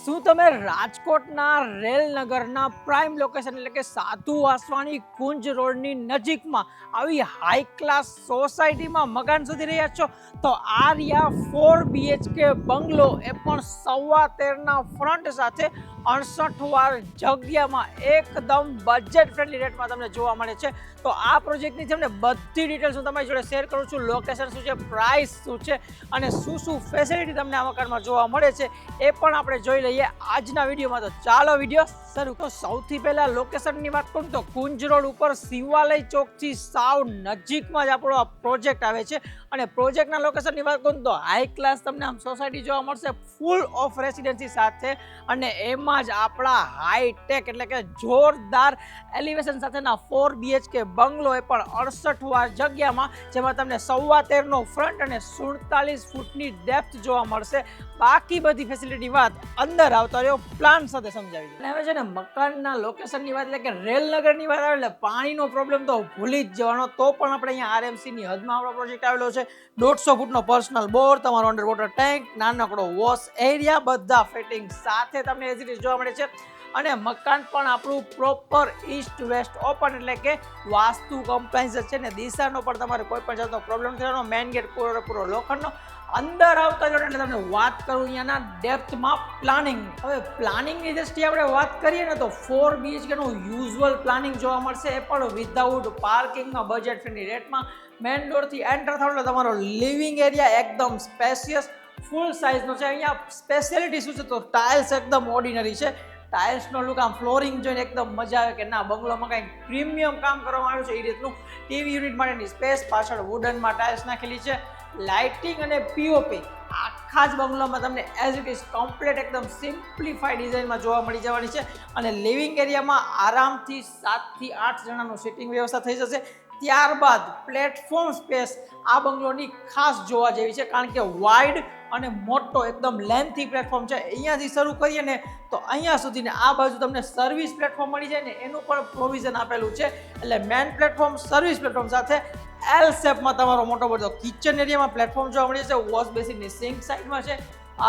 શું તમે રાજકોટના રેલનગરના પ્રાઇમ લોકેશન એટલે કે સાધુ વાસવાણી કુંજ રોડની નજીકમાં આવી હાઈ ક્લાસ સોસાયટીમાં મકાન શોધી રહ્યા છો તો આ રહ્યા 4 BHK બંગલો એ પણ 13.5 ફ્રન્ટ સાથે 68 વાર જગ્યામાં એકદમ બજેટ ફ્રેન્ડલી રેટમાં તમને જોવા મળે છે. તો આ પ્રોજેક્ટની છે ને બધી ડિટેલ્સ હું તમારી જોડે શેર કરું છું. લોકેશન શું છે, પ્રાઇસ શું છે અને શું શું ફેસિલિટી તમને આ મકાનમાં જોવા મળે છે એ પણ આપણે જોઈ લઈએ આજના વિડીયોમાં. તો ચાલો વિડીયો શરૂ. તો સૌથી પહેલા લોકેશનની વાત કરું તો કુંજ રોડ ઉપર શિવાલય ચોકથી સાવ નજીકમાં જ આપણો આ પ્રોજેક્ટ આવે છે. અને પ્રોજેક્ટના લોકેશનની વાત કરું તો હાઈ ક્લાસ તમને આમ સોસાયટી જોવા મળશે ફૂલ ઓફ રેસિડેન્સી સાથે, અને એમાં જ આપણા હાઈટેક એટલે કે જોરદાર એલિવેશન સાથેના 4 BHK બંગલો એ પણ 68 વાર જગ્યામાં, જેમાં તમને 13.5નો ફ્રન્ટ અને 47 ફૂટની ડેપ્થ જોવા મળશે. બાકી બધી ફેસિલિટી વાત અંદર આવતા રહ્યો પ્લાન સાથે સમજાવી દઉં. હવે છે ને મકાનના લોકેશનની વાત એટલે કે રેલનગરની વાત આવે એટલે પાણીનો પ્રોબ્લેમ તો ભૂલી જ જવાનો. તો પણ આપણે અહીંયા RMCની હદમાં આપણો પ્રોજેક્ટ આવેલો છે. 150 ફૂટનો પર્સનલ બોર, તમારો અંડર વોટર ટેન્ક, નાનકડો વોશ એરિયા, બધા ફિટિંગ સાથે તમને એઝ ઇટ ઇઝ જોવા મળે છે. અને મકાન પણ આપણું પ્રોપર ઈસ્ટ વેસ્ટ ઓપન એટલે કે વાસ્તુ કમ્પ્લાયન્સ છે ને દિશાનો પણ તમારે કોઈ પણ જાતનો પ્રોબ્લેમ થવાનો. મેઇન ગેટ પૂરો લોખંડનો. અંદર આવતા જોડે એટલે તમને વાત કરું અહીંયાના ડેપ્થમાં પ્લાનિંગ. હવે પ્લાનિંગની દ્રષ્ટિએ આપણે વાત કરીએ ને તો 4 BHK નું યુઝ્યુઅલ પ્લાનિંગ જોવા મળશે, એ પણ વિધાઉટ પાર્કિંગમાં બજેટ ફ્રેન્ડલી રેટમાં. મેઇન ડોરથી એન્ટર થાવ એટલે તમારો લિવિંગ એરિયા એકદમ સ્પેશિયસ ફૂલ સાઇઝનો છે. અહીંયા સ્પેશિયાલિટી શું છે તો ટાઇલ્સ એકદમ ઓર્ડિનરી છે. ટાઇલ્સનો લુક આમ ફ્લોરિંગ જોઈને એકદમ મજા આવે કે ના બંગલોમાં કંઈક પ્રીમિયમ કામ કરવામાં આવ્યું છે એ રીતનું. ટીવી યુનિટ માટેની સ્પેસ, પાછળ વુડનમાં ટાઇલ્સ નાખેલી છે. લાઇટિંગ અને POP આખા જ બંગલોમાં તમને એઝ ઇટ ઇઝ કમ્પ્લીટ એકદમ સિમ્પ્લિફાઈડ ડિઝાઇનમાં જોવા મળી જવાની છે. અને લિવિંગ એરિયામાં આરામથી 7 થી 8 જણાનું સિટિંગ વ્યવસ્થા થઈ જશે. ત્યારબાદ પ્લેટફોર્મ સ્પેસ આ બંગલોની ખાસ જોવા જેવી છે, કારણ કે વાઇડ અને મોટો એકદમ લેન્થી પ્લેટફોર્મ છે. અહીંયાથી શરૂ કરીએ ને તો અહીંયા સુધીને આ બાજુ તમને સર્વિસ પ્લેટફોર્મ મળી જાય ને એનું પણ પ્રોવિઝન આપેલું છે. એટલે મેન પ્લેટફોર્મ સર્વિસ પ્લેટફોર્મ સાથે L શેપમાં તમારો મોટો બધો કિચન એરિયામાં પ્લેટફોર્મ જોવા મળી છે. વોશ બેસિનની સિંક સાઈડમાં છે.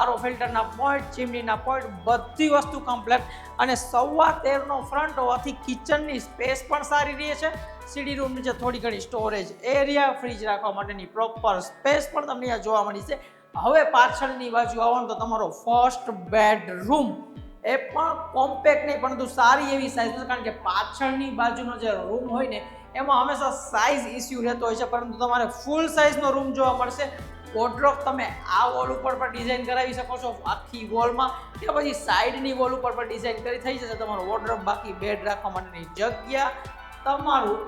RO ફિલ્ટરના પોઈન્ટ, ચીમનીના પોઈન્ટ, બધી વસ્તુ કમ્પ્લેટ. અને 13.5નો ફ્રન્ટ હોવાથી કિચનની સ્પેસ પણ સારી રહે છે. સીડી રૂમ નીચે થોડી ઘણી સ્ટોરેજ એરિયા, ફ્રીજ રાખવા માટેની પ્રોપર સ્પેસ પણ તમને અહીંયા જોવા મળી છે. હવે પાછળની બાજુ આવો તો તમારો ફર્સ્ટ બેડરૂમ એ પણ કોમ્પેક્ટ નહીં પરંતુ સારી એવી સાઇઝ, કારણ કે પાછળની બાજુનો જે રૂમ હોય ને એમાં હંમેશા સાઇઝ ઇસ્યુ રહેતો હોય છે, પરંતુ તમારે ફૂલ સાઇઝનો રૂમ જોવા મળશે. વોર્ડરોબ તમે આ વોલ ઉપર પણ ડિઝાઇન કરાવી શકો છો આખી વોલમાં, કે પછી સાઈડની વોલ ઉપર પણ ડિઝાઇન કરી થઈ જશે તમારો વોર્ડરોબ. બાકી બેડ રાખવા માટેની જગ્યા, તમારું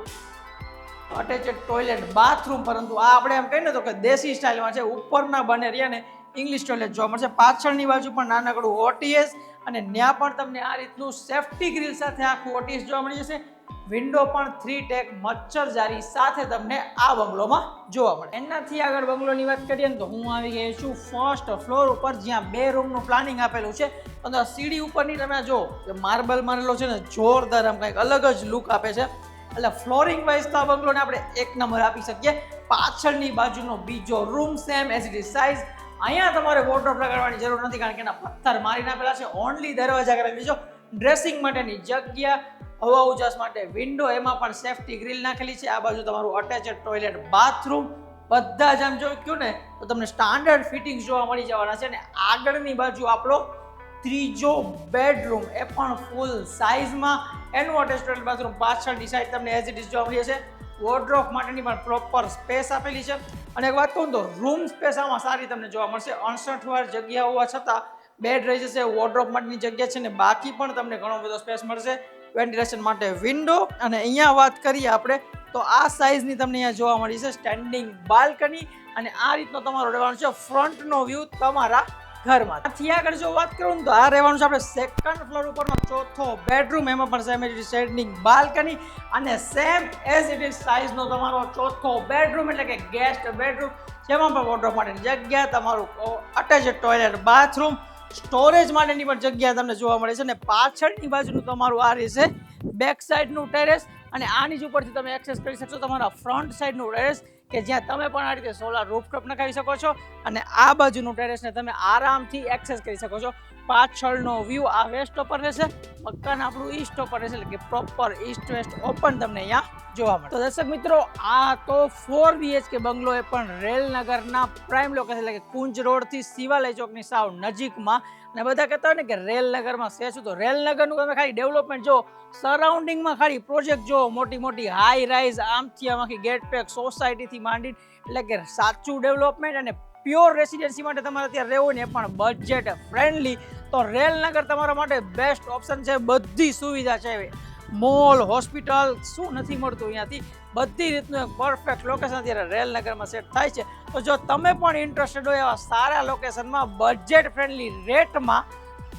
અટેચડ ટોયલેટ, બાથરૂમ, પરંતુ આ આપણે એમ કહીએ ને તો કે દેશી સ્ટાઇલમાં છે. ઉપરના બને રહ્યા ને ઇંગ્લિશ ટોયલેટ જોવા મળશે. પાછળની બાજુ પણ નાનકડું OTS, અને ત્યાં પણ તમને આ રીતનું સેફ્ટી ગ્રીલ સાથે આખું OTS જોવા મળી જશે. વિન્ડો પણ 3 ટેક મચ્છર જારી સાથે તમને આ બંગલોમાં જોવા મળે. એનાથી આગળ બંગલોની વાત કરીએ ને તો હું આવી ગયો છું ફર્સ્ટ ફ્લોર ઉપર, જ્યાં 2 રૂમનું પ્લાનિંગ આપેલું છે. અને સીડી ઉપરની તમે જો કે માર્બલ મારેલો છે ને, જોરદાર આમ કંઈક અલગ જ લુક આપે છે. એટલે ફ્લોરિંગ વાઇઝ તો આ બંગલોને આપણે 1 નંબર આપી શકીએ. પાછળની બાજુનો બીજો room same as it is size. અહીંયા તમારે વોર્ડરોબ લગાડવાની જરૂર નથી, કારણ કે એના પથ્થર મારી નાખેલા છે. ઓનલી દરવાજા કરેલી જો ડ્રેસિંગ માટેની જગ્યા, હવા ઉજાસ માટે વિન્ડો, એમાં પણ સેફ્ટી ગ્રીલ નાખેલી છે. આ બાજુ તમારું અટેચડ ટોયલેટ, બાથરૂમ, બધા જ આમ જોયું ને તો તમને સ્ટાન્ડર્ડ ફિટિંગ્સ જોવા મળી જવાના છે. અને આગળની બાજુ આપણો ત્રીજો બેડરૂમ એ પણ ફૂલ સાઇઝમાં, એનું અટેચ ટોયલેટ, બાથરૂમ. પાછળની સાઈડ તમને એઝ ઇટ ઇઝ જોવા મળી છે. વોર્ડરોબ માટેની પણ પ્રોપર સ્પેસ આપેલી છે. અને એક વાત કહું તો રૂમ સ્પેસ આમાં સારી તમને જોવા મળશે. 68 વાર જગ્યા હોવા છતાં બેડ રહી જશે, વોર્ડરોબ માટેની જગ્યા છે ને બાકી પણ તમને ઘણો બધો સ્પેસ મળશે. વેન્ટિલેશન માટે વિન્ડો. અને અહીંયા વાત કરીએ આપણે તો આ સાઇઝની તમને અહીંયા જોવા મળી છે સ્ટેન્ડિંગ બાલ્કની. અને આ રીતનો તમારો રહેવાનું છે ફ્રન્ટનો વ્યૂ તમારા ઘરમાં. આથી આગળ જો વાત કરું તો આ રહેવાનું છે આપણે સેકન્ડ ફ્લોર ઉપરનો ચોથો બેડરૂમ, એમાં પણ સેમ એઝ સ્ટેન્ડિંગ બાલ્કની. અને સેમ એઝ ઇટ ઇઝ સાઇઝનો તમારો ચોથો બેડરૂમ એટલે કે ગેસ્ટ બેડરૂમ, જેમાં પણ વોર્ડરોબ માટેની જગ્યા, તમારું અટેચડ ટોયલેટ, બાથરૂમ, સ્ટોરેજ માટેની પણ જગ્યા તમને જોવા મળે છે. અને પાછળની બાજુનું તમારું આ રહેશે બેક સાઈડનું ટેરેસ. અને આની જ ઉપરથી તમે એક્સેસ કરી શકશો તમારા ફ્રન્ટ સાઈડનું ટેરેસ, કે જ્યાં તમે પણ આ રીતે સોલાર રૂફટોપ નખાવી શકો છો. અને આ બાજુનું ટેરેસને તમે આરામથી એક્સેસ કરી શકો છો. પાછળનો વ્યૂ આ વેસ્ટ ઉપર રહેશે, મકાન આપણું ઈસ્ટ ઉપર રહેશે, એટલે કે પ્રોપર ઈસ્ટ વેસ્ટ ઓપન તમને અહીંયા જોવા મળે. તો દર્શક મિત્રો, આ તો 4 BHK બંગલો એ પણ રેલનગરના પ્રાઇમ લોકેશન એટલે કે કુંજ રોડ થી શિવાલય ચોકની સાવ નજીકમાં. અને બધા કહેતા હોય ને કે રેલનગરમાં છે શું, તો રેલનગરનું તમે ખાલી ડેવલપમેન્ટ જો, સરાઉન્ડિંગમાં ખાલી પ્રોજેક્ટ જો, મોટી મોટી હાઈ રાઇઝ આમથી આમાંથી ગેટ પેક સોસાયટીથી માંડી, એટલે કે સાચું ડેવલપમેન્ટ અને પ્યોર રેસિડેન્સી માટે તમારે ત્યાં રહેવું ને પણ બજેટ ફ્રેન્ડલી, તો રેલનગર તમારા માટે બેસ્ટ ઓપ્શન છે. બધી સુવિધા છે, મોલ, હોસ્પિટલ, શું નથી મળતું અહીંયાથી, બધી રીતનું એક પરફેક્ટ લોકેશન અત્યારે રેલનગરમાં સેટ થાય છે. તો જો તમે પણ ઇન્ટરેસ્ટેડ હોય એવા સારા લોકેશનમાં બજેટ ફ્રેન્ડલી રેટમાં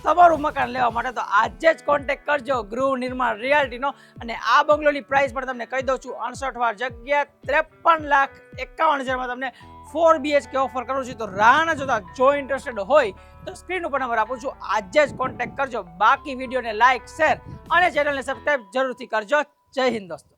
તમારું મકાન લેવા માટે, તો આજે જ કોન્ટેક્ટ કરજો ગૃહ નિર્માણ રિયાલ્ટીનો. અને આ બંગલોની પ્રાઇસ પણ તમને કહી દઉં છું, 68 વાર જગ્યા 53,51,000માં તમને 4 BHK ઓફર કરું છું. તો રાહ ન જોતા જો ઇન્ટરેસ્ટેડ હોય તો સ્ક્રીન ઉપર નંબર આપું છું, આજે જ કોન્ટેક્ટ કરજો. બાકી વિડીયોને લાઇક, શેર અને ચેનલને સબસ્ક્રાઇબ જરૂરથી કરજો. જય હિન્દ દોસ્તો.